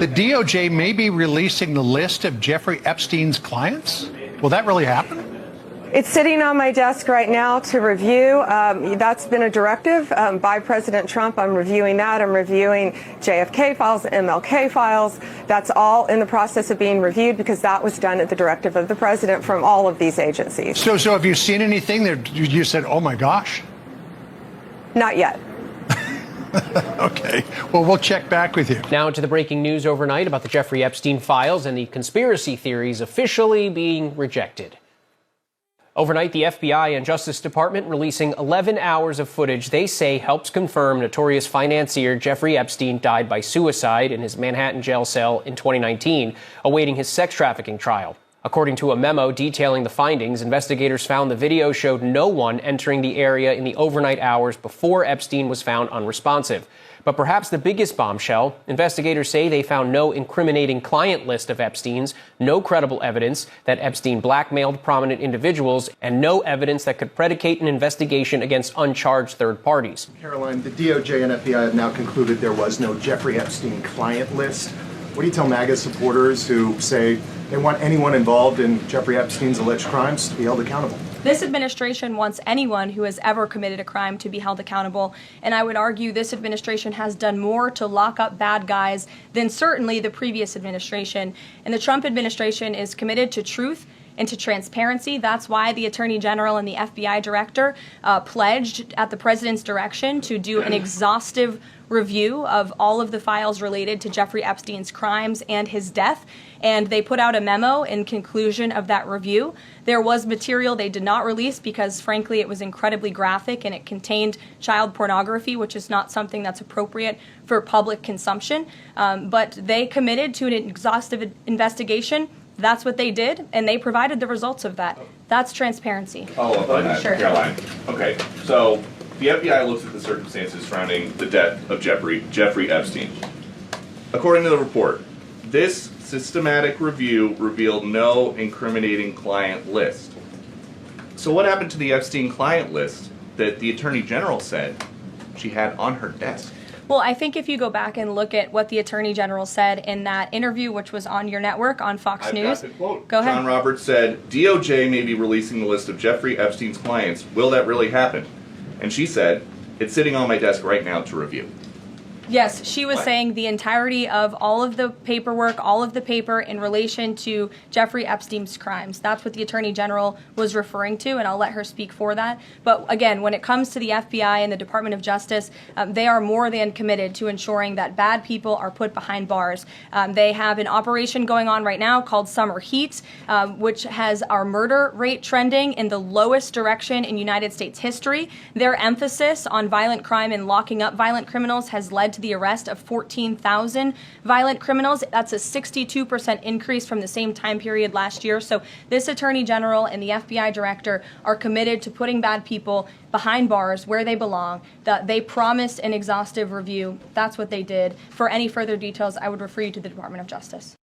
the DOJ may be releasing the list of Jeffrey Epstein's clients? Will that really happen? It's sitting on my desk right now to review. That's been a directive by President Trump. I'm reviewing that. I'm reviewing JFK files, MLK files. That's all in the process of being reviewed because that was done at the directive of the president from all of these agencies. So have you seen anything that you said, oh my gosh? Not yet. Okay. Well, we'll check back with you. Now to the breaking news overnight about the Jeffrey Epstein files and the conspiracy theories officially being rejected. Overnight, the FBI and Justice Department releasing 11 hours of footage they say helps confirm notorious financier Jeffrey Epstein died by suicide in his Manhattan jail cell in 2019, awaiting his sex trafficking trial. According to a memo detailing the findings, investigators found the video showed no one entering the area in the overnight hours before Epstein was found unresponsive. But perhaps the biggest bombshell, investigators say they found no incriminating client list of Epstein's, no credible evidence that Epstein blackmailed prominent individuals, and no evidence that could predicate an investigation against uncharged third parties. Karoline, the DOJ and FBI have now concluded there was no Jeffrey Epstein client list. What do you tell MAGA supporters who say they want anyone involved in Jeffrey Epstein's alleged crimes to be held accountable? This administration wants anyone who has ever committed a crime to be held accountable, and I would argue this administration has done more to lock up bad guys than certainly the previous administration. And the Trump administration is committed to truth and to transparency. That's why the Attorney General and the FBI Director pledged at the President's direction to do an exhaustive review of all of the files related to Jeffrey Epstein's crimes and his death. And they put out a memo in conclusion of that review. There was material they did not release because, frankly, it was incredibly graphic and it contained child pornography, which is not something that's appropriate for public consumption. But they committed to an exhaustive investigation. That's what they did, and they provided the results of that. That's transparency. Follow up on that, Sure. Caroline. Okay, so the FBI looks at the circumstances surrounding the death of Jeffrey Epstein. According to the report, this systematic review revealed no incriminating client list. So what happened to the Epstein client list that the Attorney General said she had on her desk? Well, I think if you go back and look at what the Attorney General said in that interview, which was on your network, on Fox News. Got the quote. Go ahead. John Roberts said, DOJ may be releasing the list of Jeffrey Epstein's clients. Will that really happen? And she said, it's sitting on my desk right now to review. Yes, she was saying the entirety of all of the paperwork, all of the paper in relation to Jeffrey Epstein's crimes. That's what the Attorney General was referring to, and I'll let her speak for that. But again, when it comes to the FBI and the Department of Justice, they are more than committed to ensuring that bad people are put behind bars. They have an operation going on right now called Summer Heat, which has our murder rate trending in the lowest direction in United States history. Their emphasis on violent crime and locking up violent criminals has led to the arrest of 14,000 violent criminals. That's a 62% increase from the same time period last year. So this Attorney General and the FBI Director are committed to putting bad people behind bars where they belong. They promised an exhaustive review. That's what they did. For any further details, I would refer you to the Department of Justice.